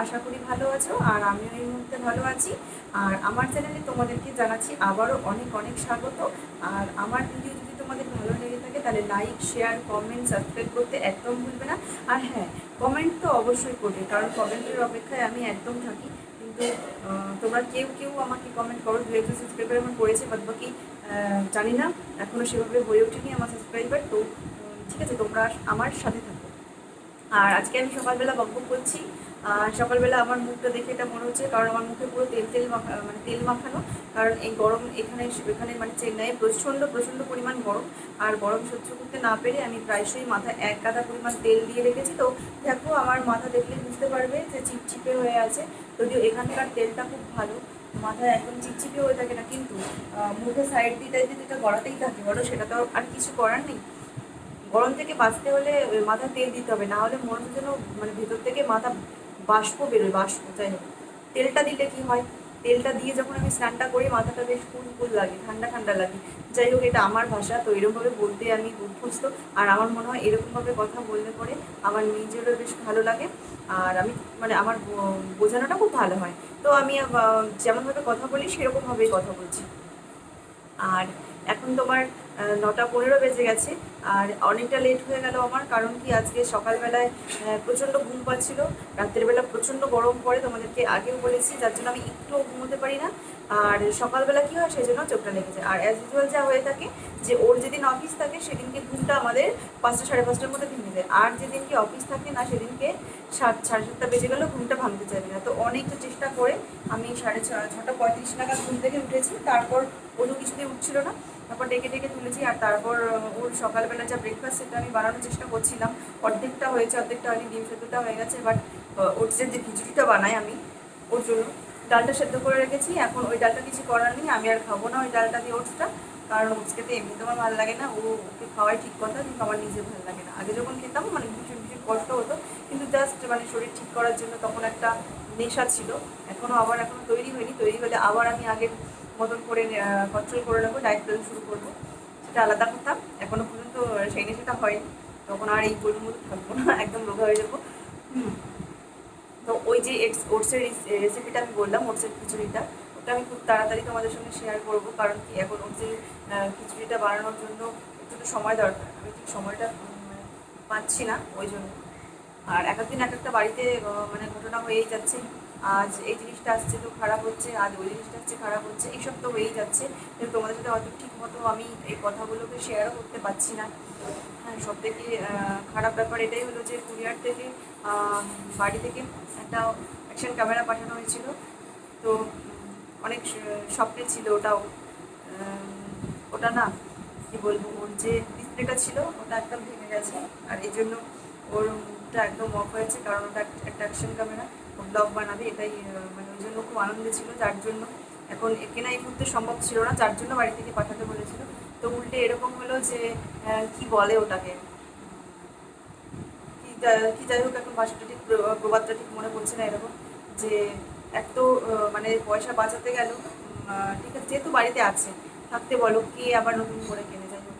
আশা করি ভালো আছো, আর আমিও এই মুহূর্তে ভালো আছি। আর আমার চ্যানেলে তোমাদেরকে জানাচ্ছি আবারও অনেক অনেক স্বাগত। আর আমার ভিডিও যদি তোমাদের ভালো লেগে থাকে তাহলে লাইক, শেয়ার, কমেন্ট, সাবস্ক্রাইব করতে একদম ভুলবে না। আর হ্যাঁ, কমেন্ট তো অবশ্যই করবে, কারণ কমেন্টের অপেক্ষায় আমি একদম থাকি। কিন্তু তোমরা কেউ কেউ আমাকে কমেন্ট করো, 2-1 সাবস্ক্রাইবার আমার করেছে, বাদ বাকি জানি না, এখনও সেভাবে হয়ে ওঠেনি আমার সাবস্ক্রাইবার। তো ঠিক আছে, তোমরা আমার সাথে থাকো। আর আজকে আমি সকালবেলা বকবক করছি। সকালবেলা আমার মুখটা দেখে এটা মনে হচ্ছে, কারণ আমার মুখে পুরো তেল তেল মানে তেল মাখানো। কারণ এই গরম এখানে মানে চেন্নাইয়ে প্রচণ্ড প্রচণ্ড পরিমাণ গরম। আর গরম সহ্য করতে না পেরে আমি প্রায়শই মাথায় 1 গাদা পরিমাণ তেল দিয়ে রেখেছি। তো দেখো, আমার মাথা দেখলে বুঝতে পারবে যে চিপচিপে হয়ে আছে। যদিও এখানকার তেলটা খুব ভালো, মাথায় একদম চিপচিপে হয়ে থাকে না, কিন্তু মুখে সাইড দিয়ে যেটা গড়াতেই থাকে বলো, সেটা তো আর কিছু করার নেই। গরম থেকে বাঁচতে হলে মাথায় তেল দিতে হবে, না হলে মনে হচ্ছে যেন মানে ভেতর থেকে মাথা বাষ্প বেরোয়, বাষ্প। যাই হোক, তেলটা দিলে কি হয়, তেলটা দিয়ে যখন আমি স্নানটা করি মাথাটা বেশ কুল কুল লাগে, ঠান্ডা ঠান্ডা লাগে। যাই হোক, এটা আমার ভাষা, তো এরকমভাবে বলতে আমি অভ্যস্ত। আর আমার মনে হয় এরকমভাবে কথা বললে পরে আমার নিজেরও বেশ ভালো লাগে। আর আমি মানে আমার বোঝানোটা খুব ভালো হয়। তো আমি যেমনভাবে কথা বলি সেরকমভাবেই কথা বলছি। আর এখন তোমার 9টা 15 বেজে গেছে। আর অনেকটা লেট হয়ে গেল আমার, কারণ কি আজকে সকালবেলায় প্রচণ্ড ঘুম পাচ্ছিল। রাত্রের বেলা প্রচণ্ড গরম পড়ে, তোমাদেরকে আগেও বলেছি, যার জন্য আমি একটুও ঘুমোতে পারি না। আর সকালবেলা কী হয়, সেই জন্য চোখটা লেগে যায়। আর অ্যাজ ইউজুয়াল যা হয়ে থাকে, যে ওর যেদিন অফিস থাকে সেদিনকে ঘুমটা আমাদের 5টা 5:30টার মধ্যে ভেঙে যায়। আর যেদিনকে অফিস থাকে না সেদিনকে 7, 7:30 বেজে গেলেও ঘুমটা ভাঙতে চাইবে না। তো অনেকটা চেষ্টা করে আমি 6:35 নাগাদ ঘুম থেকে উঠেছি। তারপর ওরও কিছুতেই উঠছিল না, তারপর ডেকে ডেকে তুলেছি। আর তারপর ওর সকালবেলা যা ব্রেকফাস্ট সেটা আমি বানানোর চেষ্টা করছিলাম। অর্ধেকটা হয়েছে, অর্ধেকটা হয়নি, ডিম সেদ্ধটা হয়ে গেছে। বাট ওটসের যে খিচুড়িটা বানাই আমি, ওর জন্য ডালটা সেদ্ধ করে রেখেছি। এখন ওই ডালটা কিছু করার নেই, আমি আর খাবো না ওই ডালটা দিয়ে ওটসটা, কারণ ওটস খেতে এমনিতে আমার ভালো লাগে না। ওকে খাওয়াই ঠিক কথা, কিন্তু আমার নিজের ভালো লাগে না। আগে যখন খেতাম মানে ভীষণ ভীষণ কষ্ট হতো, কিন্তু জাস্ট মানে শরীর ঠিক করার জন্য তখন একটা নেশা ছিল। এখনও তৈরি হয়নি, তৈরি হলে আবার আমি আগের মতন করে কন্ট্রোল করে নেবো, ডায়েট প্ল্যান শুরু করবো, সেটা আলাদা কথা। এখনও পর্যন্ত সেই নেশাটা হয়নি, তখন আর এই বইয়ের মধ্যে থাকবো না, একদম রোগা হয়ে যাবো। তো ওই যে ওটসের রেসিপিটা আমি বললাম, ওটসের খিচুড়িটা, ওটা আমি খুব তাড়াতাড়ি তোমাদের সঙ্গে শেয়ার করবো। কারণ কি এখন ওটসের খিচুড়িটা বানানোর জন্য একটু তো সময় দরকার, আমি ঠিক সময়টা মানে পাচ্ছি না ওই জন্য। আর এক একদিন এক একটা বাড়িতে মানে ঘটনা হয়েই যাচ্ছে। আজ এই জিনিসটা আসছে তো খারাপ হচ্ছে, আজ ওই জিনিসটা আসছে খারাপ হচ্ছে, এইসব তো হয়েই যাচ্ছে। কিন্তু তোমাদের সাথে হয়তো ঠিক মতো আমি এই কথাগুলোকে শেয়ারও করতে পারছি না। হ্যাঁ, সব থেকে খারাপ ব্যাপার এটাই হলো যে কুরিয়ার থেকে বাড়ি থেকে একটা অ্যাকশন ক্যামেরা পাঠানো হয়েছিল। তো অনেক স্বপ্নের ছিল ওটাও। ওটা না, কি বলবো, ওর যে ডিসপ্লেটা ছিল ওটা একদম ভেঙে গেছে। আর এই জন্য ওর মুখটা একদম অফ হয়েছে, কারণ ওটা একটা অ্যাকশন ক্যামেরা, ও ব্লগ বানাবে, এটাই মানে ওই জন্য খুব আনন্দে ছিল। যার জন্য এখন একে না এই মুহূর্তে সম্ভব ছিল না, যার জন্য বাড়ি থেকে পাঠাতে বলেছিল। তো উল্টে এরকম হলো যে কি বলে ওটাকে, কি যাই হোক, এখন ভাষাটা ঠিক প্রবাদটা ঠিক মনে পড়ছে না। এরকম যে এক তো মানে পয়সা বাঁচাতে গেল, ঠিক আছে, যেহেতু বাড়িতে আছে থাকতে বলো, কে আবার নতুন করে কেনে। যাই হোক,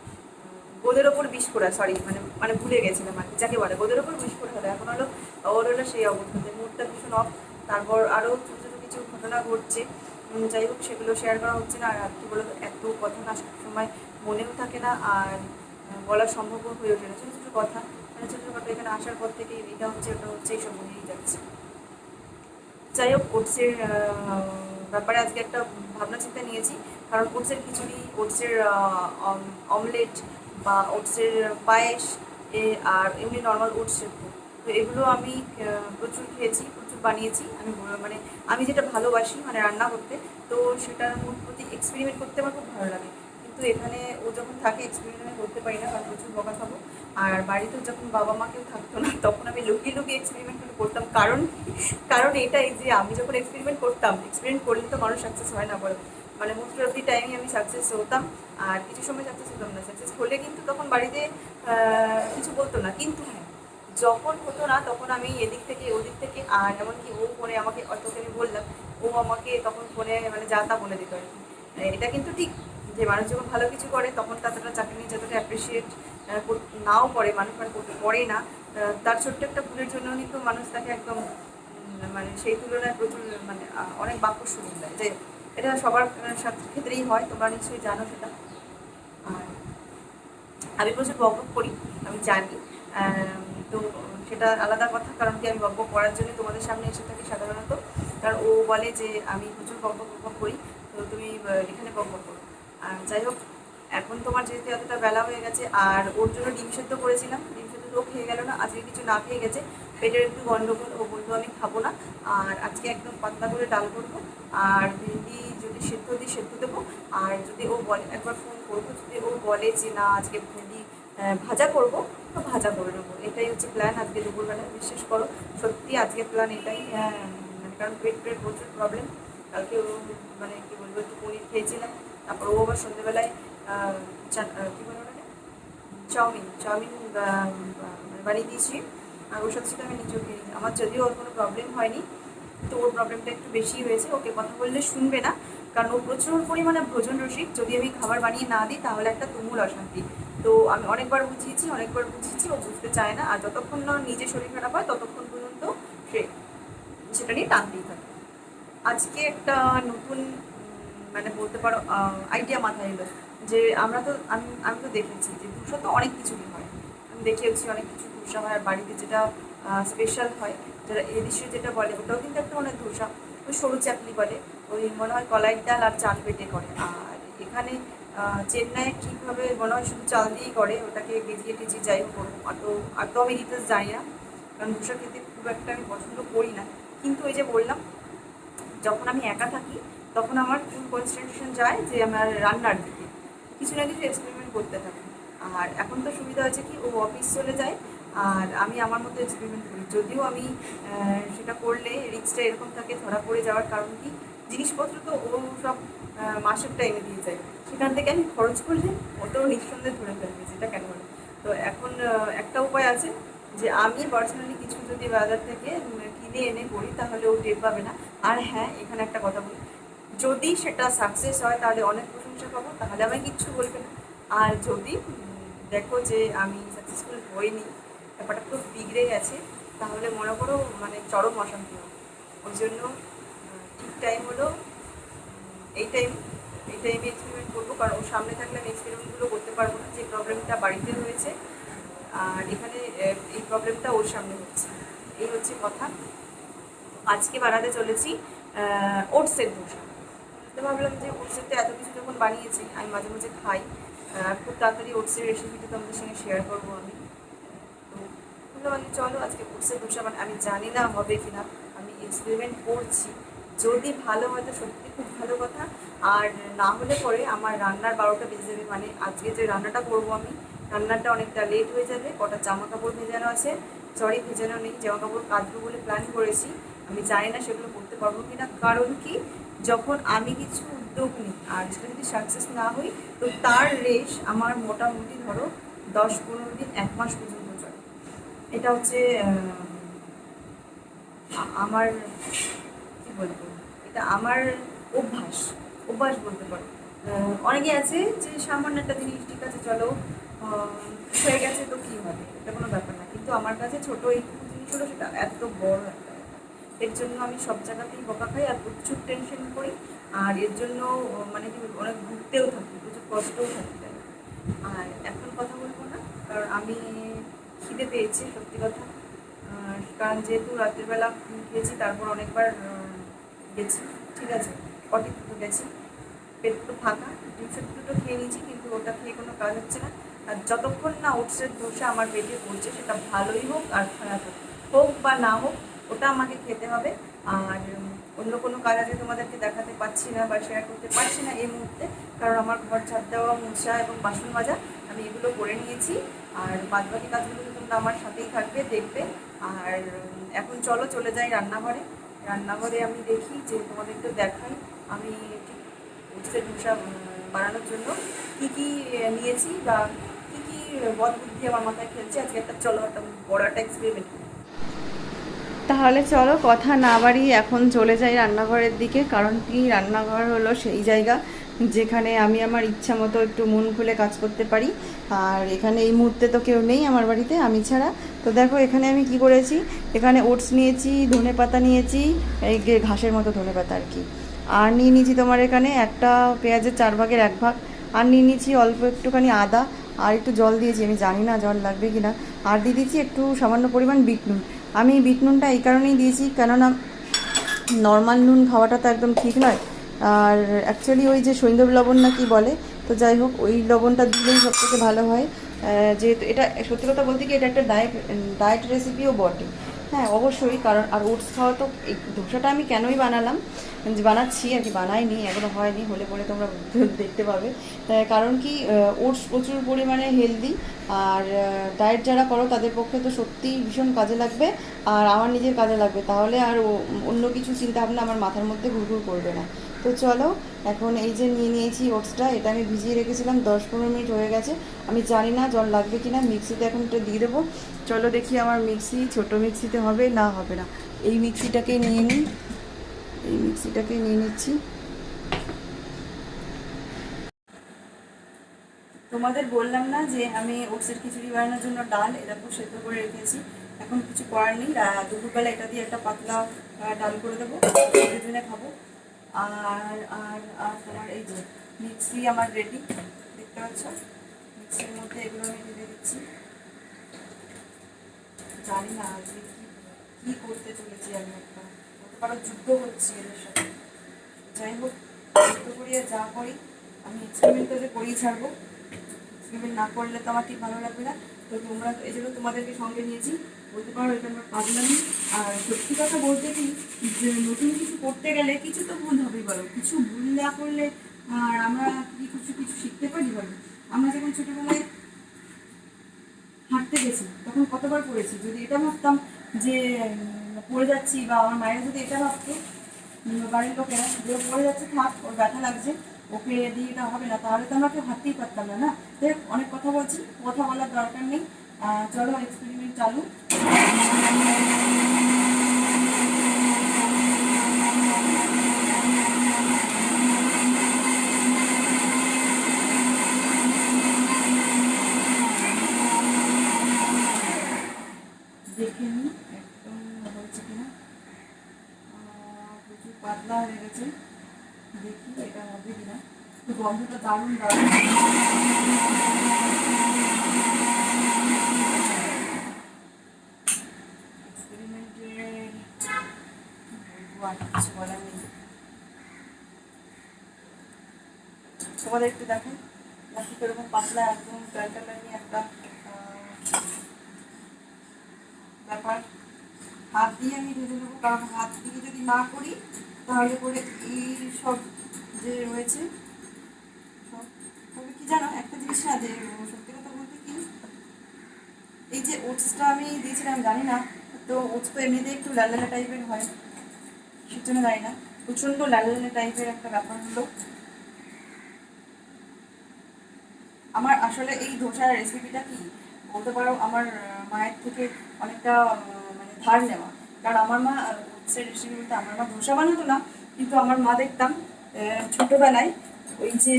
গোদের ওপর বিষ ফোড়া, সরি মানে মানে ভুলে গেছিলাম আর কি, যাকে বলে গোদের ওপর বিষ ফোড়া হলো। এখন হলো ওর হলো সেই অবস্থাতে, মুডটা ভীষণ অফ। তারপর আরও ছোটো ছোটো কিছু ঘটনা ঘটছে, যাই হোক সেগুলো শেয়ার করা হচ্ছে না। আর কি বলো তো, এত কথা না সবসময় মনেও থাকে না, আর বলা সম্ভবও হয়ে ওঠে না। ছোটো ছোটো কথা, মানে ছোটো ছোটো কথা এখানে আসার পর থেকে এটা হচ্ছে ওটা হচ্ছে এইসব হয়েই যাচ্ছে। যাই হোক, ওটসের ব্যাপারে আজকে একটা ভাবনা চিন্তা নিয়েছি। কারণ ওটসের খিচুড়ি, ওটসের অমলেট বা ওটসের পায়েস, আর এমনি নর্মাল ওটস সেদ্ধ, তো এগুলো আমি প্রচুর খেয়েছি, প্রচুর বানিয়েছি। আমি মানে আমি যেটা ভালোবাসি মানে রান্না করতে, তো সেটার প্রতি এক্সপেরিমেন্ট করতে আমার খুব ভালো লাগে। কিন্তু এখানে ও যখন থাকে এক্সপেরিমেন্ট আমি করতে পারি না, কারণ প্রচুর বকা খাবো। আর বাড়িতেও যখন বাবা মা কেউ থাকতো না, তখন আমি লুকিয়ে লুকিয়ে এক্সপেরিমেন্টগুলো করতাম। কারণ কারণ এটাই যে আমি যখন এক্সপেরিমেন্ট করতাম, এক্সপেরিমেন্ট করলে তো মানুষ সাকসেস হয় না বলো, মানে মোস্ট অফ দি টাইমই আমি সাকসেস হতাম। আর কিছু সময় সাকসেস হতাম না। সাকসেস হলে কিন্তু তখন বাড়িতে কিছু বলতো না, কিন্তু হ্যাঁ, যখন হতো না তখন আমি এদিক থেকে ওদিক থেকে, আর এমনকি ও ফোনে আমাকে, অতকে আমি বললাম, ও আমাকে তখন ফোনে মানে যা তা বলে দিত আর কি। এটা কিন্তু ঠিক যে মানুষ যখন ভালো কিছু করে তখন তারা চাকরি নিয়ে যতটা অ্যাপ্রিসিয়েট নাও করে, মানুষ মানে করতে পড়ে না, তার ছোট্ট একটা ভুলের জন্য কিন্তু মানুষ তাকে একদম মানে সেই তুলনায় প্রচুর মানে অনেক বাক্য শুনে দেয়, যে এটা সবার ক্ষেত্রেই হয়, তোমরা নিশ্চয়ই জানো সেটা। আর আমি প্রচুর বকবক করি, আমি জানি, তো সেটা আলাদা কথা, কারণ কি আমি বকবক করার জন্য তোমাদের সামনে এসে থাকি সাধারণত। কারণ ও বলে যে আমি প্রচুর বকবক করি, তো তুমি এখানে বকবক করো। আর যাই হোক, এখন তোমার যেহেতু এতটা বেলা হয়ে গেছে, আর ওর জন্য ডিম সেদ্ধ করেছিলাম, ডিম সেদ্ধ তো খেয়ে গেল না, আজকে কিছু না খেয়ে গেছে, পেটের একটু গন্ডগোল, ও বলতো আমি খাবো না। আর আজকে একদম পাতলা করে ডাল করবো, আর ভেন্ডি যদি সেদ্ধ দিই সেদ্ধ দেবো। আর যদি ও বলে, একবার ফোন করবো, যদি ও বলে যে না আজকে ভেন্ডি ভাজা করবো, তো ভাজা করে নেবো। এটাই হচ্ছে প্ল্যান আজকে দুপুরবেলা। বিশ্বাস করো, সত্যি আজকে প্ল্যান এটাই। মানে কারণ পেটের প্রচুর প্রবলেম। কালকে ও মানে কী বলবো, একটু পনির খেয়েছিলাম, তারপর ও আবার সন্ধ্যেবেলায় কী বলবো ওটাকে, চাউমিন মানে বানিয়ে দিয়েছি, আর ওর সাথে সাথে আমি নিজেও খেয়ে নিয়েছি। আমার যদিও ওর কোনো প্রবলেম হয়নি, তো ওর প্রবলেমটা একটু বেশি হয়েছে। ওকে কথা বললে শুনবে না, কারণ ও প্রচুর পরিমাণে ভোজন রসিক। যদি আমি খাবার বানিয়ে না দিই তাহলে একটা তুমুল অশান্তি। তো আমি অনেকবার বুঝিয়েছি, ও বুঝতে চায় না। আর যতক্ষণ না নিজে শরীর খারাপ হয় ততক্ষণ পর্যন্ত সে সেটা নিয়ে টানতেই থাকে। আজকে একটা নতুন মানে বলতে পারো আইডিয়া মাথায় এলো, যে আমি তো দেখেছি যে ধূসা তো অনেক কিছুই হয়, আমি দেখেওছি অনেক কিছু ধূসা হয়। আর বাড়িতে যেটা স্পেশাল হয়, যারা এদেশে যেটা বলে, ওটাও কিন্তু একটা অনেক ধূসা, ওই সরু চাকলি বলে, ওই মনে হয় কলাইয়ের ডাল আর চাল বেটে করে। আর এখানে চেন্নাইয়ে কীভাবে মনে হয় শুধু চাল দিয়েই করে, ওটাকে ভিজিয়ে টিজিয়ে যাই হোক, আর তো আমি ডিটেলস জানি না, কারণ ধূসা খেতে খুব একটা আমি পছন্দ করি না। কিন্তু ওই যে বললাম, যখন আমি একা থাকি তখন আমার ফুল কনসেন্ট্রেশন যায় যে আমার রান্নার দিকে, কিছু না কিছু এক্সপেরিমেন্ট করতে থাকি। আর এখন তো সুবিধা হয়েছে কি, ও অফিস চলে যায় আর আমি আমার মতো এক্সপেরিমেন্ট করি। যদিও আমি সেটা করলে রিস্কটা এরকম থাকে, ধরা পড়ে যাওয়ার কারণ কি, জিনিসপত্র তো ও সব মাসের টাইমে দিয়ে যায়, সেখান থেকে আমি খরচ করলে ওটাও নিঃসন্দেহে ধরে ফেলবে, যেটা কেন হলো। তো এখন একটা উপায় আছে, যে আমি পার্সোনালি কিছু যদি বাজার থেকে কিনে এনে করি তাহলে ও টের পাবে না। আর হ্যাঁ, এখানে একটা কথা বলি, যদি সেটা সাকসেস হয় তাহলে অনেক প্রশংসা পাবো, তাহলে আমায় কিচ্ছু বলবে না। আর যদি দেখো যে আমি সাকসেসফুল হইনি, ব্যাপারটা খুব বিগড়ে গেছে, তাহলে মনে করো মানে চরম অশান্তি হবে। ওই জন্য ঠিক টাইম হলো এই টাইমে এক্সপেরিমেন্ট করবো, কারণ ওর সামনে থাকলে আমি এক্সপেরিমেন্টগুলো করতে পারবো না। যে প্রবলেমটা বাড়িতে হয়েছে আর এখানে এই প্রবলেমটা ওর সামনে হচ্ছে, এই হচ্ছে কথা। আজকে বানাতে চলেছি ওটসের ধোসা। তো ভাবলাম যে ওটসের তো এত কিছু যখন বানিয়েছি, আমি মাঝে মাঝে খাই, খুব তাড়াতাড়ি ওটসের রেসিপিটা তোমাদের সঙ্গে শেয়ার করবো আমি। তো ভাবলাম আমি চলো আজকে ওটসের ধোসা, মানে আমি জানি না হবে কিনা, আমি এক্সপেরিমেন্ট করছি। যদি ভালো হয় তো সত্যি খুব ভালো কথা, আর না হলে পরে আমার রান্নার 12টা বেজে যাবে। মানে আজকে যে রান্নাটা করবো আমি, রান্নাটা অনেকটা লেট হয়ে যাবে। কটা জামা কাপড় ভেজানো আছে, সরি ভেজানো নেই, জামা কাপড় কাচবো বলে প্ল্যান করেছি, আমি জানি না সেগুলো করতে পারবো কিনা। কারণ কি, যখন আমি কিছু উদ্যোগ নিই আর সেটা যদি সাকসেস না হই, তো তার রেশ আমার মোটামুটি ধরো 10-15 দিন, 1 মাস পর্যন্ত চলে। এটা হচ্ছে আমার কী বলবো, এটা আমার অভ্যাস বলতে পারো। অনেকে আছে যে সামান্য একটা জিনিস, ঠিক আছে চলো হয়ে গেছে তো কী হবে, এটা কোনো ব্যাপার না। কিন্তু আমার কাছে ছোটো এইটুকু জিনিস হলো, সেটা এত বড় একটা ব্যাপার। এর জন্য আমি সব জায়গাতেই বকা খাই আর প্রচুর টেনশন করি। আর এর জন্য মানে কি বলবো, অনেক ঘুরতেও থাকি, প্রচুর কষ্টও থাকি। আর এখন কথা বলবো না, কারণ আমি খিদে পেয়েছি সত্যি কথা। কারণ যেহেতু রাত্রিবেলা খেয়েছি, তারপর অনেকবার গেছি, ঠিক আছে, পটি দুটো গেছি, পেট তো ফাঁকা, দুটো খেয়ে নিয়েছি, কিন্তু ওটা খেয়ে কোনো কাজ হচ্ছে না। আর যতক্ষণ না ওটসের ধোসা আমার পেটে পড়ছে, সেটা ভালোই হোক আর খারাপ হোক বা না হোক, ওটা আমাকে খেতে হবে। আর অন্য কোনো কাজ আজকে তোমাদেরকে দেখাতে পারছি না বা শেয়ার করতে পারছি না এই মুহূর্তে, কারণ আমার ঘর ঝাড় দেওয়া, মোছা এবং বাসন মাজা আমি এগুলো করে নিয়েছি। আর বাদবাকি কাজগুলো তোমরা আমার সাথেই থাকবে, দেখবে। আর এখন চলো চলে যাই রান্নাঘরে আমি দেখি, যে তোমাদেরকে দেখাই আমি ঠিক ওটসের ধোসা বানানোর জন্য কী কী নিয়েছি বা কী কী বদ বুদ্ধি আমার মাথায় খেলছে। আজকে চলো একটা বড় একটা এক্সপেরিমেন্ট। তাহলে চলো কথা না বাড়িয়ে এখন চলে যাই রান্নাঘরের দিকে, কারণ কি রান্নাঘর হলো সেই জায়গা যেখানে আমি আমার ইচ্ছা মতো একটু মন খুলে কাজ করতে পারি। আর এখানে এই মুহূর্তে তো কেউ নেই আমার বাড়িতে আমি ছাড়া। তো দেখো এখানে আমি কি করেছি, এখানে ওটস নিয়েছি, ধনে পাতা নিয়েছি, এই ঘাসের মতো ধনে পাতা আর কি। আর নিয়ে নিয়েছি তোমার এখানে একটা পেঁয়াজের 4 ভাগের 1 ভাগ। আর নিয়ে নিয়েছি অল্প একটুখানি আদা, আর একটু জল দিয়েছি, আমি জানি না জল লাগবে কি না। আর দিয়ে দিয়েছি একটু সামান্য পরিমাণ বিট নুন। আমি বিট নুনটা এই কারণেই দিয়েছি, কেননা নর্মাল নুন খাওয়াটা তো একদম ঠিক নয়। আর অ্যাকচুয়ালি ওই যে সৈন্ধব লবণ না কি বলে, তো যাই হোক ওই লবণটা দিলেই সব থেকে ভালো হয়। যেহেতু এটা সত্যি কথা বলতে কি এটা একটা ডায়েট রেসিপিও বটে। হ্যাঁ অবশ্যই, কারণ আর ওটস খাওয়া তো, এই ধোসাটা আমি কেনই বানালাম, যে বানাচ্ছি আর কি, বানাইনি এখনও হয়নি, হলে পরে তোমরা দেখতে পাবে। কারণ কি ওটস প্রচুর পরিমাণে হেলদি, আর ডায়েট যারা করো তাদের পক্ষে তো সত্যিই ভীষণ কাজে লাগবে। আর আমার নিজের কাজে লাগবে, তাহলে আর অন্য কিছু চিন্তা ভাবনা আমার মাথার মধ্যে ঘুরঘুর করবে না। তো চলো, এখন এই যে নিয়ে নিয়েছি ওটসটা, এটা আমি ভিজিয়ে রেখেছিলাম 10-15 মিনিট হয়ে গেছে। আমি জানি না জল লাগবে কি না, মিক্সিতে এখন এটা দিয়ে দেবো। চলো দেখি আমার মিক্সি ছোটো মিক্সিতে হবে না হবে না। এই মিক্সিটাকেই নিয়ে নিই, এই মিক্সিটাকেই নিয়ে নিচ্ছি। তোমাদের বললাম না যে আমি ওটসের খিচুড়ি বানানোর জন্য ডাল এরকম সেদ্ধ করে রেখেছি। এখন কিছু করার নেই, দুপুরবেলা এটা দিয়ে একটা পাতলা ডাল করে দেবো, দুজনে খাবো। আর আর আর তোমার এই যে মিক্সি আমার রেডি, দেখতে পাচ্ছ, মিক্সির মধ্যে এগুলো আমি ঢেলে দিচ্ছি। জানি না আজকে কী করতে চলেছি আমি, একটা বলতে পারো যুদ্ধ হচ্ছে এদের সাথে। যাই হোক, যুদ্ধ করি আর যা করি, আমি এক্সপেরিমেন্টটা যে করেই ছাড়বো। এক্সপেরিমেন্ট না করলে তো আমার ঠিক ভালো লাগবে না। তো তোমরা এই জন্য তোমাদেরকে সঙ্গে নিয়েছি, বলতে পারো এটা আমার পাগলামি। আর সত্যি কথা বলতে কি, যে নতুন কিছু করতে গেলে কিছু তো ভুল হবেই বলো, কিছু ভুল না করলে আর আমরা কি কিছু কিছু শিখতে পারি বলো। আমরা যখন ছোটোবেলায় হাঁটতে গেছি তখন কতবার পড়েছি, যদি এটা ভাবতাম যে পড়ে যাচ্ছি, বা আমার মায়েরা যদি এটা ভাবতো, বাড়ির লোকেরা যে পড়ে যাচ্ছে থাক, ওর ব্যথা লাগছে, ওকে দিয়ে এটা হবে না, তাহলে তো আমরা কেউ হাঁটতেই পারতাম না। না দেখ, অনেক কথা বলছি, কথা বলার দরকার নেই। চলো এক্সপেরিমেন্ট চালু। দেখে নিই একদম হচ্ছে কিনা, প্রচুর পাতলা হয়ে গেছে, দেখি এটা হবে কিনা। তো গন্ধটা দারুণ দারুণ। এক্সপেরিমেন্টের বলবো আর কিছু বলার নেই। তোমাদের একটু দেখেন নাকি কিরকম পাতলা, একদম টালটালানি একটা ব্যাপার। হাত দিয়ে আমি ঢেলে নেবো, কারণ হাত দিয়ে যদি না করি তাহলে পরে এই সব যে রয়েছে সব। তবে কি জানো একটা জিনিস না, যে সত্যি কথা বলতে কি, এই যে ওটসটা আমি দিয়েছিলাম জানি না, তো ওটস তো এমনিতে একটু লাল লাল টাইপের হয়, সের জন্য জানি না, প্রচণ্ড লাল লাল টাইপের একটা ব্যাপার হলো। আমার আসলে এই ধোসার রেসিপিটা কি বলতে পারো, আমার মায়ের থেকে অনেকটা মানে ধার নেওয়া। কারণ আমার মা হচ্ছে রেসিপি বলতে, আমার মা ধোসা বানাতো না, কিন্তু আমার মা দেখতাম ছোটোবেলায় ওই যে,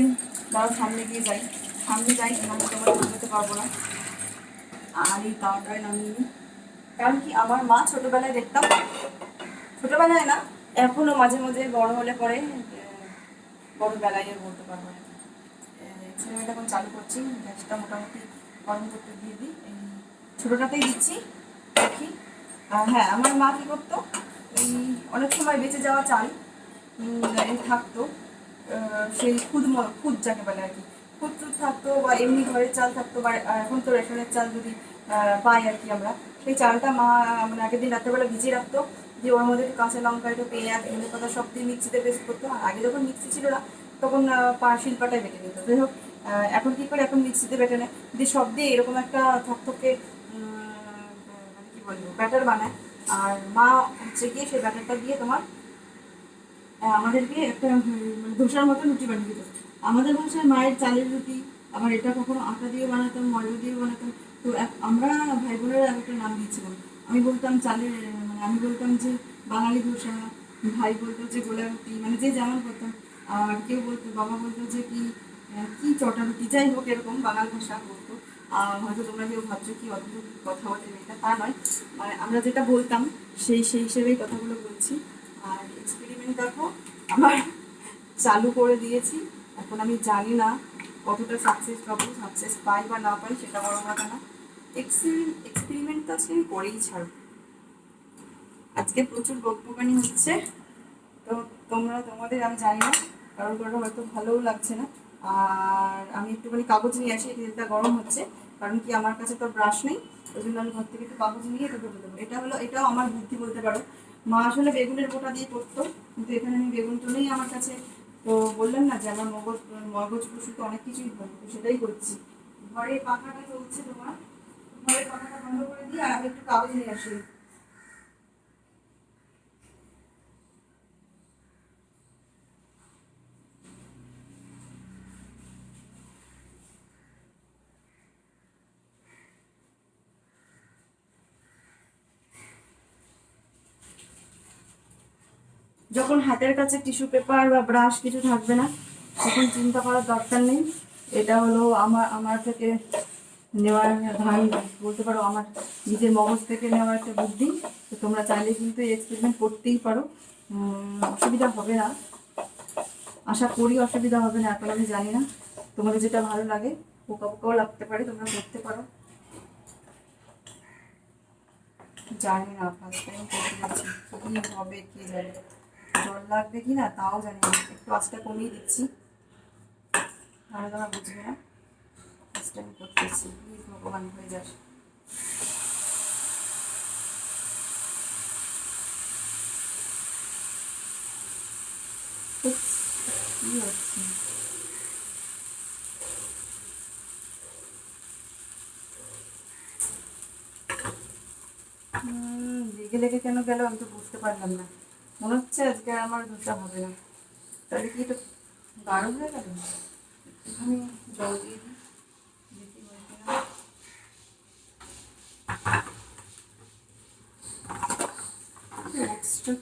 বড় সামনে গিয়ে যাই, সামনে যাই, আমি তোমার বোঝাতে পারবো না। আর এই তাওয়াটায় নামিয়ে নিই, কারণ কি আমার মা ছোটোবেলায় দেখতাম, ছোটোবেলায় না এখনও মাঝে মাঝে বড় হলে পরে, বড় বেলায় বলতে পারবো না। এক্সপেরিমেন্ট এখন চালু করছি, গ্যাসটা মোটামুটি গরম করতে দিয়ে দিই, এই ছোটোটাতেই দিচ্ছি, দেখি। হ্যাঁ, আমার মা কী করতো, এই অনেক সময় বেঁচে যাওয়া চাল থাকতো, সেই খুদ যাকে বলে আর কি, খুদ থাকতো, বা এমনি ঘরের চাল থাকতো, বা এখন তো রেশনের চাল যদি পাই আর কি আমরা, সেই চালটা মা মানে আগের দিন রাত্রেবেলা ভিজিয়ে রাখতো, দিয়ে ওর মধ্যে একটু কাঁচা লঙ্কা, একটু পেঁয়াজ, ধনে পাতা সব দিয়ে মিক্সিতে পেস্ট করতো। আর আগে যখন মিক্সি ছিল না তখন শিলপাটায় বেটে নিত। যাই হোক, এখন কী করে, এখন মিক্সিতে বেটে নেয়, দিয়ে সব দিয়ে এরকম একটা থকথকে মানে কী বলবো ব্যাটার বানায়। আর মা হচ্ছে গিয়ে সেই ব্যাটারটা দিয়ে তোমার আমাদেরকে একটা মানে ধোসার মতো রুটি বানিয়ে দিত। আমাদের ভাষায় মায়ের চালের রুটি, আবার এটা কখনো আটা দিয়ে বানাতাম, ময়দা দিয়ে বানাতাম। তো আমরা ভাই বোনেরা একটা নাম দিয়েছিলাম, আমি বলতাম চালের, মানে আমি বলতাম যে বাঙালি ধোসা, ভাই বলতো যে গোলা রুটি, মানে যে যেমন করতাম। আর কেউ বলতো, বাবা বলতো যে কি কি চটারুটি, যাই হোক এরকম বাঙাল ভাষা বলতো। হয়তো তোমরা কেউ ভাবছো কি অদ্ভুত কথা বলে এটা, তা নয়, মানে আমরা যেটা বলতাম সেই হিসেবেই কথাগুলো বলছি। আর এক্সপেরিমেন্ট দেখো আমার চালু করে দিয়েছি। এখন আমি জানি না কতটা সাকসেস পাবো, সাকসেস পাই বা না পাই সেটা বড় কথা না, এক্সপেরিমেন্ট তো আজকে আমি করেই ছাড়বো। আজকে প্রচুর বকবকানি হচ্ছে, তো তোমাদের আমি জানি না, কারোর হয়তো ভালোও লাগছে না। আর আমি একটুখানি কাগজ নিয়ে আসি, তেলটা গরম হচ্ছে, কারণ কি আমার কাছে তো ব্রাশ নেই, ওই জন্য আমি ঘর থেকে একটু কাগজ নিয়ে এটা করে দেবো। এটাও আমার বুদ্ধি বলতে পারো। মা আসলে বেগুনের বোটা দিয়ে করতো, কিন্তু এখানে আমি বেগুন তো নেই আমার কাছে, তো বললাম না যে আমার মগজ কষু তো অনেক কিছুই হয়, তো সেটাই করছি। ঘরে পাখাটা চলছে তোমার, ঘরে পাখাটা বন্ধ করে দিয়ে আর আমি একটু কাগজ নিয়ে আসি। যখন হাতের কাছে টিস্যু পেপার বা ব্রাশ কিছু থাকবে না, তখন চিন্তা করার দরকার নেই। এটা হলো আমার থেকে নেওয়ার ধান বলতে পারো, আমার নিজের মগজ থেকে নেওয়ার একটা বুদ্ধি। তো তোমরা চাইলে কিন্তু এই এক্সপেরিমেন্ট করতেই পারো, অসুবিধা হবে না, আশা করি অসুবিধা হবে না। এখন আমি জানি না তোমাদের যেটা ভালো লাগে, পোকা পোকাও লাগতে পারে, তোমরা করতে পারো, জানি না, ফার্স্ট টাইম করতে পারছি কি হবে কি জানি, জল লাগবে কি না তাও জানি না। একটু আঁচটা কমিয়ে দিচ্ছি, তাহলে তোমরা বুঝবে না। ফার্স্ট টাইম করতেছি, প্লিজ ভগবান হয়ে যাস। কি হচ্ছে লেগে লেগে কেন গেল আমি তো বুঝতে পারলাম না। মনে হচ্ছে আজকে আর আমার ধোসা হবে না। তাহলে কি এটা গাঢ় হয়ে গেল? আমি জল দিয়ে দিই, দেখি হয় কিনা। এক্সট্রা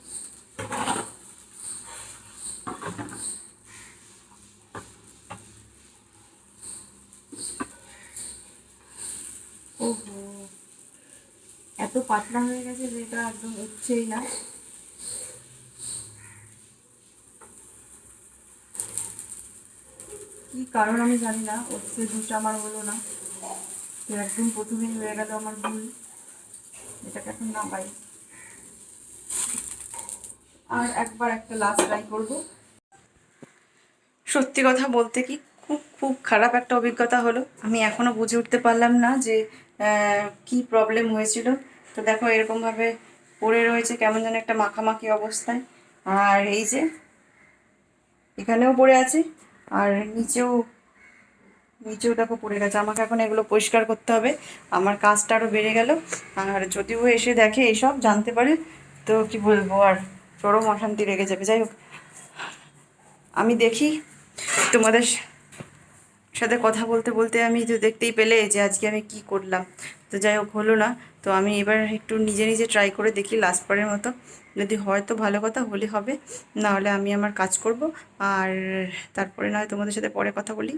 ওহো, এত পাতলা হয়ে গেছে যে এটা একদম উঠছেই না। কি কারণ আমি জানি না, ওটসের ধোসা আমার হলো না। তো একদম প্রথমেই হয়ে গেল আমার ভুল, এটাকে এখন নামাই। আর একবার একটা লাস্ট ট্রাই করবো। সত্যি কথা বলতে কি, খুব খুব খারাপ একটা অভিজ্ঞতা হলো। আমি এখনও বুঝে উঠতে পারলাম না যে কি প্রবলেম হয়েছিল। তো দেখো এরকমভাবে পড়ে রয়েছে কেমন যেন একটা মাখামাখি অবস্থায়। আর এই যে এখানেও পড়ে আছে, আর নিচেও নিচেও দেখো পড়ে গেছে। আমাকে এখন এগুলো পরিষ্কার করতে হবে, আমার কাজটা আরও বেড়ে গেল। আর যদিও এসে দেখে এইসব জানতে পারে, তো কি বলবো, আর চরম অশান্তি লেগে যাবে। যাই হোক, আমি দেখি তোমাদের সাথে কথা বলতে বলতে আমি তো দেখতেই পেলে যে আজকে আমি কি করলাম। তো যাই হোক, হলো না, তো আমি এবার একটু নিজে নিজে ট্রাই করে দেখি লাস্ট বারের মতো, যদি হয় তো ভালো কথা, হলে হবে, না হলে আমি আমার কাজ করব। আর তারপরে নয় তোমাদের সাথে পরে কথা বলি।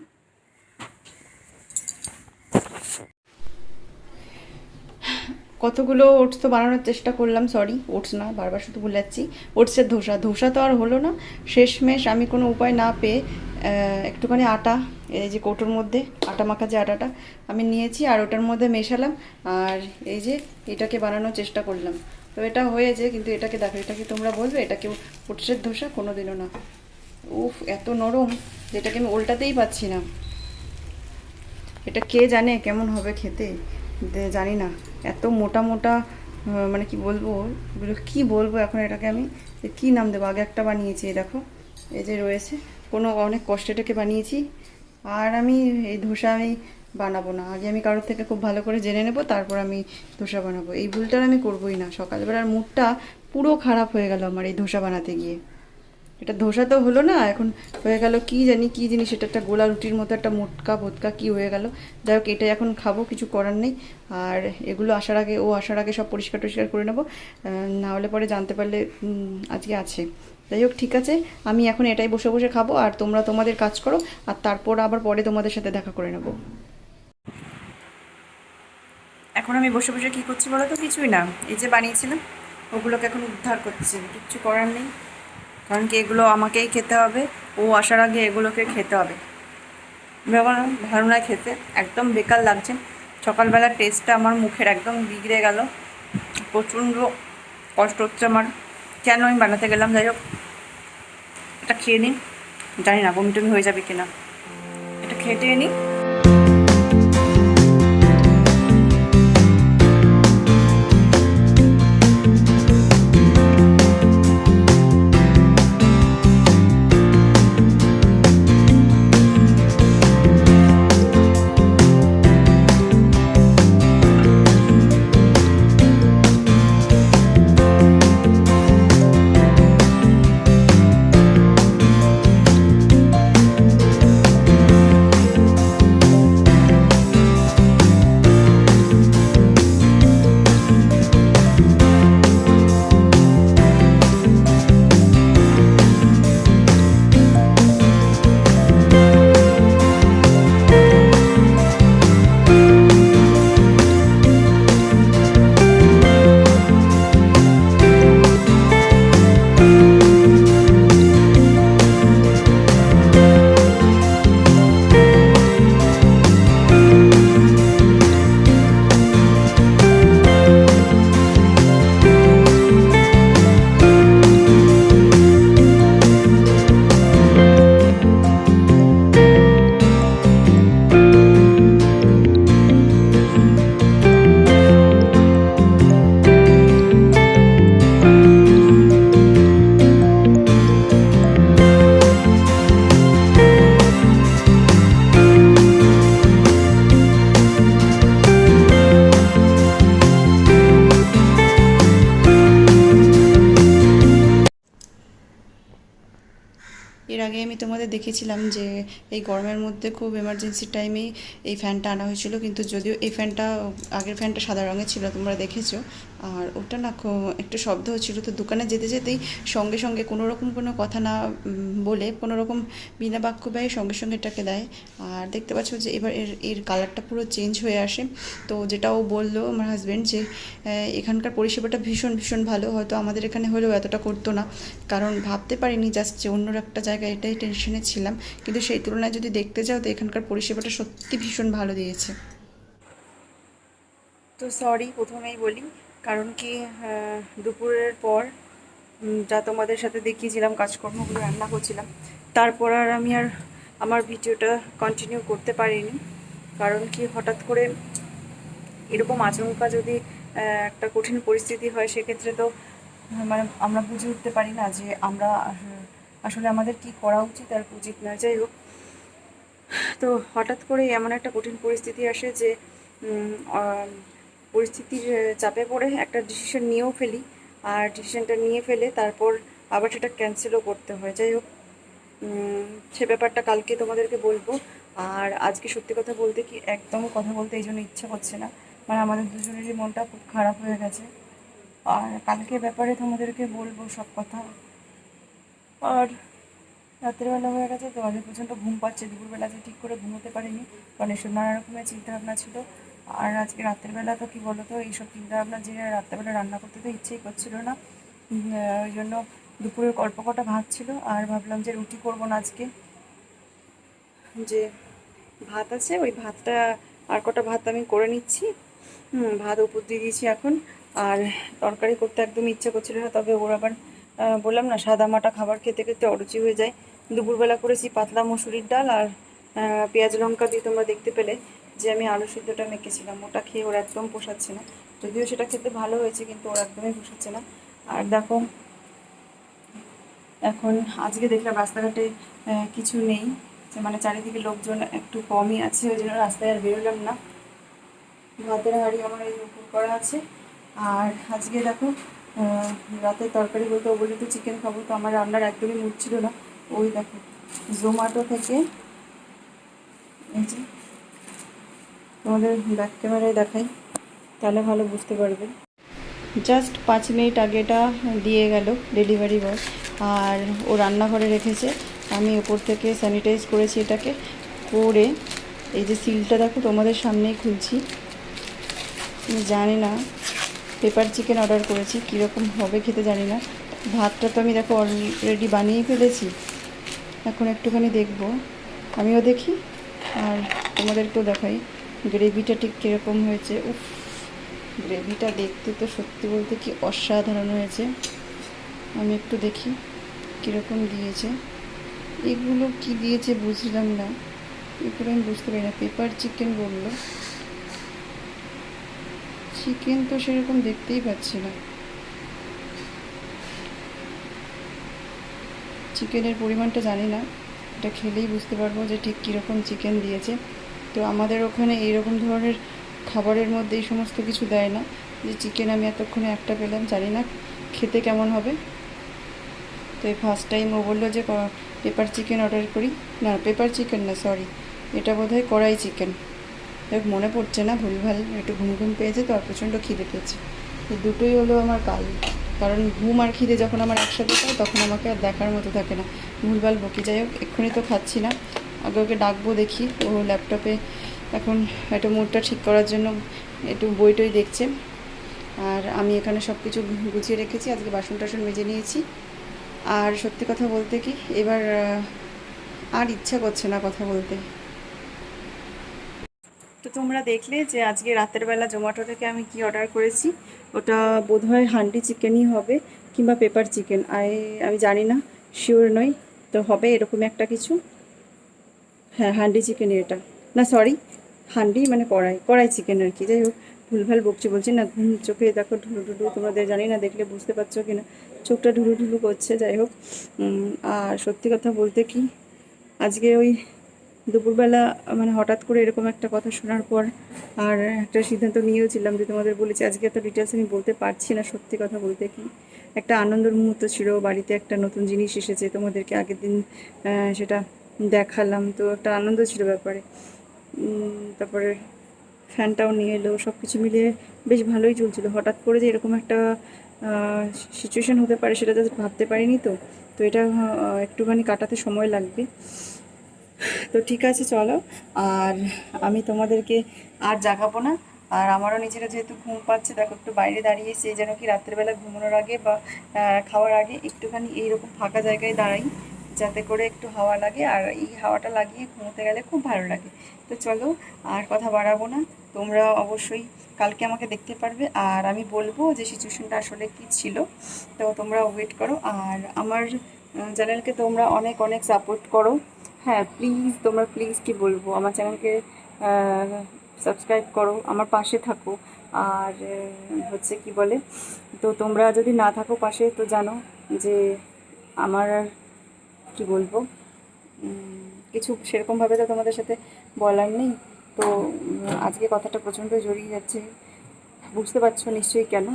কতগুলো ওটস তো বানানোর চেষ্টা করলাম, সরি ওটস না, বারবার শুধু ভুলে যাচ্ছি, ওটসের ধোসা। ধোসা তো আর হলো না, শেষমেশ আমি কোনো উপায় না পেয়ে একটুখানি আটা, এই যে কৌটোর মধ্যে আটা মাখা যে আটাটা আমি নিয়েছি, আর ওটার মধ্যে মেশালাম, আর এই যে এটাকে বানানোর চেষ্টা করলাম। তো এটা হয়েছে, কিন্তু এটাকে দেখো, এটাকে তোমরা বলবে এটাকে ওটসের ধোসা? কোনো দিনও না। উফ, এত নরম যেটাকে আমি উল্টাতেই পাচ্ছি না। এটা কে জানে কেমন হবে খেতে, জানি না। এত মোটা মোটা, মানে কি বলবো, এগুলো কী বলবো এখন এটাকে আমি, কী নাম দেবো। আগে একটা বানিয়েছি, এই দেখো, এই যে রয়েছে, অনেক কষ্টে এটাকে বানিয়েছি। আর আমি এই ধোসা আমি বানাবো না, আগে আমি কারোর থেকে খুব ভালো করে জেনে নেব, তারপর আমি ধোসা বানাবো। এই ভুলটা আমি করবোই না। সকালবেলার মুডটা পুরো খারাপ হয়ে গেল আমার এই ধোসা বানাতে গিয়ে। এটা ধোসা তো হলো না, এখন হয়ে গেল কি জানি কি জিনিস, এটা একটা গোলা রুটির মতো একটা মোটকা ভোটকা কি হয়ে গেল। যাই হোক, এটাই এখন খাবো, কিছু করার নেই। আর এগুলো আসার আগে, ও আসার আগে সব পরিষ্কার টরিষ্কার করে নেবো, না হলে পরে জানতে পারলে আজকে আছে, যাই হোক, ঠিক আছে, আমি এখন এটাই বসে বসে খাবো, আর তোমরা তোমাদের কাজ করো, আর তারপর আবার পরে তোমাদের সাথে দেখা করে নেবো। এখন আমি বসে বসে কী করছি বলো তো? কিছুই না, এই যে বানিয়েছিলাম ওগুলোকে এখন উদ্ধার করছি, কিচ্ছু করার নেই, কারণ কি এগুলো আমাকেই খেতে হবে, ও আসার আগে এগুলোকে খেতে হবে। ভাবলাম ভালো নয় খেতে, একদম বেকার লাগছে, সকালবেলার টেস্টটা আমার মুখের একদম বিগড়ে গেল, প্রচণ্ড কষ্ট হচ্ছে আমার, কেন আমি বানাতে গেলাম। যাই হোক, এটা খেয়ে নিই, জানি না বমি টমি হয়ে যাবে কিনা, এটা খেয়ে নিই। এর আগে আমি তোমাদের দেখেছিলাম যে এই গরমের মধ্যে খুব এমার্জেন্সি টাইমেই এই ফ্যানটা আনা হয়েছিল, কিন্তু যদিও এই ফ্যানটা, আগের ফ্যানটা সাদা রঙের ছিল, তোমরা দেখেছো, আর ওটা না একটু শব্দ হচ্ছিলো, তো দোকানে যেতে যেতেই সঙ্গে সঙ্গে কোনো রকম কোনো কথা না বলে, কোনো রকম বিনা বাক্য ব্যয় সঙ্গে সঙ্গে এটাকে দেয়। আর দেখতে পাচ্ছ যে এবার এর কালারটা পুরো চেঞ্জ হয়ে আসে। তো যেটাও বললো আমার হাজব্যান্ড যে এখানকার পরিষেবাটা ভীষণ ভীষণ ভালো, হয়তো আমাদের এখানে হলেও এতটা করতো না, কারণ ভাবতে পারিনি জাস্ট যে অন্য একটা জায়গায়, এটাই টেনশনে ছিলাম, কিন্তু সেই তুলনায় যদি দেখতে যাও তো এখানকার পরিষেবাটা সত্যি ভীষণ ভালো দিয়েছে। তো সরি প্রথমেই বলি, কারণ কি দুপুরের পর যা তোমাদের সাথে দেখিয়েছিলাম কাজকর্মগুলো রান্না করছিলাম, তারপর আর আমি আর আমার ভিডিওটা কন্টিনিউ করতে পারিনি, কারণ কি হঠাৎ করে এরকম আচমকা যদি একটা কঠিন পরিস্থিতি হয়, সেক্ষেত্রে তো মানে আমরা বুঝে উঠতে পারি না যে আমরা আসলে আমাদের কি করা উচিত আর উচিত না। যাই হোক, তো হঠাৎ করে এমন একটা কঠিন পরিস্থিতি আসে যে পরিস্থিতির চাপে পড়ে একটা ডিসিশন নিয়েও ফেলি, আর ডিসিশনটা নিয়ে ফেলে তারপর আবার সেটা ক্যান্সেলও করতে হয়। যাই হোক, সে ব্যাপারটা কালকে তোমাদেরকে বলবো। আর আজকে সত্যি কথা বলতে কি একদম কথা বলতে এই জন্য ইচ্ছা করছে না, মানে আমাদের দুজনেরই মনটা খুব খারাপ হয়ে গেছে, আর কালকে ব্যাপারে তোমাদেরকে বলবো সব কথা। আর রাত্রেবেলা হয়ে গেছে তো, অনেক প্রচণ্ড ঘুম পাচ্ছে, দুপুরবেলা যে ঠিক করে ঘুমোতে পারিনি, কারণ এসব নানা রকমের চিন্তাভাবনা ছিল। আর আজকে রাত্রেবেলা তো কী বলো তো, এইসব চিন্তাভাবনা যে রাত্রেবেলা রান্না করতে তো ইচ্ছেই করছিল না, ওই জন্য দুপুরে অল্প কটা ভাত ছিল, আর ভাবলাম যে রুটি করবো না আজকে, যে ভাত আছে ওই ভাতটা, আর কটা ভাত আমি করে নিচ্ছি, ভাত উপর দিয়ে দিয়েছি এখন। আর তরকারি করতে একদম ইচ্ছে করছিল না, তবে ওর আবার বললাম না সাদা মাটা খাবার খেতে খেতে অরুচি হয়ে যায়। দুপুরবেলা করেছি পাতলা মসুরির ডাল আর পেঁয়াজ লঙ্কা দিয়ে, তোমরা দেখতে পেলে যে আমি আলু সিদ্ধটা মেখেছিলাম, ওটা খেয়ে ওর একদম পোষাচ্ছে না, যদিও সেটা খেতে ভালো হয়েছে কিন্তু ওর একদমই পোষাচ্ছে না। আর দেখো এখন আজকে দেখলাম রাস্তাঘাটে কিছু নেই, মানে চারিদিকে লোকজন একটু কমই আছে, ওই জন্য রাস্তায় আর বেরোলাম না। ভাতের হাঁড়ি আমার এই উপর করা আছে। আর আজকে দেখো রাতের তরকারি বলতে, ও বলে তো চিকেন খাবো, তো আমার রান্নার একদমই মুড ছিল না। ওই দেখো জোম্যাটো থেকে, এই যে তোমাদের ব্যাক ক্যামেরায় দেখাই তাহলে ভালো বুঝতে পারবে, জাস্ট 5 মিনিট আগে এটা দিয়ে গেল ডেলিভারি বয়, আর ও রান্নাঘরে রেখেছে। আমি ওপর থেকে স্যানিটাইজ করেছি এটাকে করে। এই যে সিলটা দেখো, তোমাদের সামনেই খুলছি। আমি জানি না, পেপার চিকেন অর্ডার করেছি, কীরকম হবে খেতে জানি না। ভাতটা তো আমি দেখো অলরেডি বানিয়ে ফেলেছি, এখন একটুখানি দেখবো, আমিও দেখি আর তোমাদেরকেও দেখাই গ্রেভিটা ঠিক কীরকম হয়েছে। উফ, গ্রেভিটা দেখতে তো সত্যি বলতে কি অসাধারণ হয়েছে। আমি একটু দেখি কীরকম দিয়েছে। এগুলো কি দিয়েছে বুঝলাম না, এগুলো আমি বুঝতে পারি না। পেপার চিকেন বললো, চিকেন তো সেরকম দেখতেই পাচ্ছি না। চিকেনের পরিমাণটা জানি না, এটা খেলেই বুঝতে পারবো যে ঠিক কীরকম চিকেন দিয়েছে। তো আমাদের ওখানে এইরকম ধরনের খাবারের মধ্যে এই সমস্ত কিছু দেয় না। যে চিকেন আমি এতক্ষণে একটা পেলাম, জানি না খেতে কেমন হবে। তো এই ফার্স্ট টাইম ও বললো যে পেপার চিকেন অর্ডার করি। না, পেপার চিকেন না, সরি, এটা বোধহয় কড়াই চিকেন। দেখ মনে পড়ছে না, ভুলভাল একটু ঘুম ঘুম পেয়েছে তো, আর প্রচণ্ড খিদে পেয়েছে। এই দুটোই হলো আমার কাল, কারণ ঘুম আর খিদে যখন আমার একসাথে পায় তখন আমাকে আর দেখার মতো থাকে না, ভুলভাল বকি। যাই হোক, এক্ষুনি তো খাচ্ছি না, আগে ওকে ডাকবো, দেখি ও ল্যাপটপে এখন একটু মুডটা ঠিক করার জন্য একটু বই টই দেখছে। আর আমি এখানে সব কিছু গুছিয়ে রেখেছি, আজকে বাসন টাসন মেজে নিয়েছি। আর সত্যি কথা বলতে কি, এবার আর ইচ্ছা করছে না কথা বলতে। তো তোমরা দেখলে যে আজকে রাতের বেলা জোম্যাটো থেকে আমি কি অর্ডার করেছি। ওটা বোধহয় হান্ডি চিকেনই হবে, কিংবা পেপার চিকেন, আমি জানি না, শিওর নই। তো হবে এরকম একটা কিছু। হ্যাঁ, হান্ডি চিকেনই এটা। না সরি, হান্ডি মানে কড়াই, কড়াই চিকেন আর কি। যাই হোক, ভুলভাল বকছি, বলছি না, ঘুম চোখে দেখো ঢুলু ঢুলু, তোমাদের জানি না দেখলে বুঝতে পারছো কি না, চোখটা ঢুলু ঢুলু করছে। যাই হোক, আর সত্যি কথা বলতে কি, আজকে ওই দুপুরবেলা মানে হঠাৎ করে এরকম একটা কথা শোনার পর আর একটা সিদ্ধান্ত নিয়েওছিলাম, যে তোমাদের বলেছি আজকে এত ডিটেলস আমি বলতে পারছি না। সত্যি কথা বলতে কি, একটা আনন্দের মুহূর্ত ছিল, বাড়িতে একটা নতুন জিনিস এসেছে, তোমাদেরকে আগের দিন সেটা দেখালাম, তো একটা আনন্দ ছিল ব্যাপারে। তারপরে ফ্যানটাও নিয়ে এলো, সব কিছু মিলিয়ে বেশ ভালোই চলছিল। হঠাৎ করে যে এরকম একটা সিচুয়েশান হতে পারে সেটা জাস্ট ভাবতে পারিনি। তো তো এটা একটুখানি কাটাতে সময় লাগবে। তো ঠিক আছে, চলো। আর আমি তোমাদেরকে আর জাগাবো না। আর আমারও নিজেরা যেহেতু ঘুম পাচ্ছে, দেখো একটু বাইরে দাঁড়িয়েছি, যেন কি রাত্রেবেলা ঘুমানোর আগে বা খাওয়ার আগে একটুখানি এইরকম ফাঁকা জায়গায় দাঁড়াই, যাতে করে একটু হাওয়া লাগে, আর এই হাওয়াটা লাগিয়ে ঘুমোতে গেলে খুব ভালো লাগে। তো চলো, আর কথা বাড়াবো না। তোমরা অবশ্যই কালকে আমাকে দেখতে পারবে, আর আমি বলবো যে সিচুয়েশনটা আসলে কী ছিল। তো তোমরা ওয়েট করো, আর আমার চ্যানেলকে তোমরা অনেক অনেক সাপোর্ট করো। হ্যাঁ প্লিজ, তোমরা প্লিজ কি বলবো, আমার চ্যানেলকে সাবস্ক্রাইব করো, আমার পাশে থাকো। আর হচ্ছে কি বলে, তো তোমরা যদি না থাকো পাশে, তো জানো যে আমার আর কী বলবো, কিছু সেরকমভাবে তো তোমাদের সাথে বলার নেই। তো আজকে কথাটা প্রচণ্ড জড়িয়ে যাচ্ছে, বুঝতে পারছো নিশ্চয়ই কেন।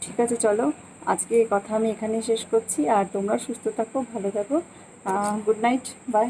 ঠিক আছে, চলো, আজকে কথা আমি এখানেই শেষ করছি। আর তোমরা সুস্থ থাকো, ভালো থাকো। Good night, by.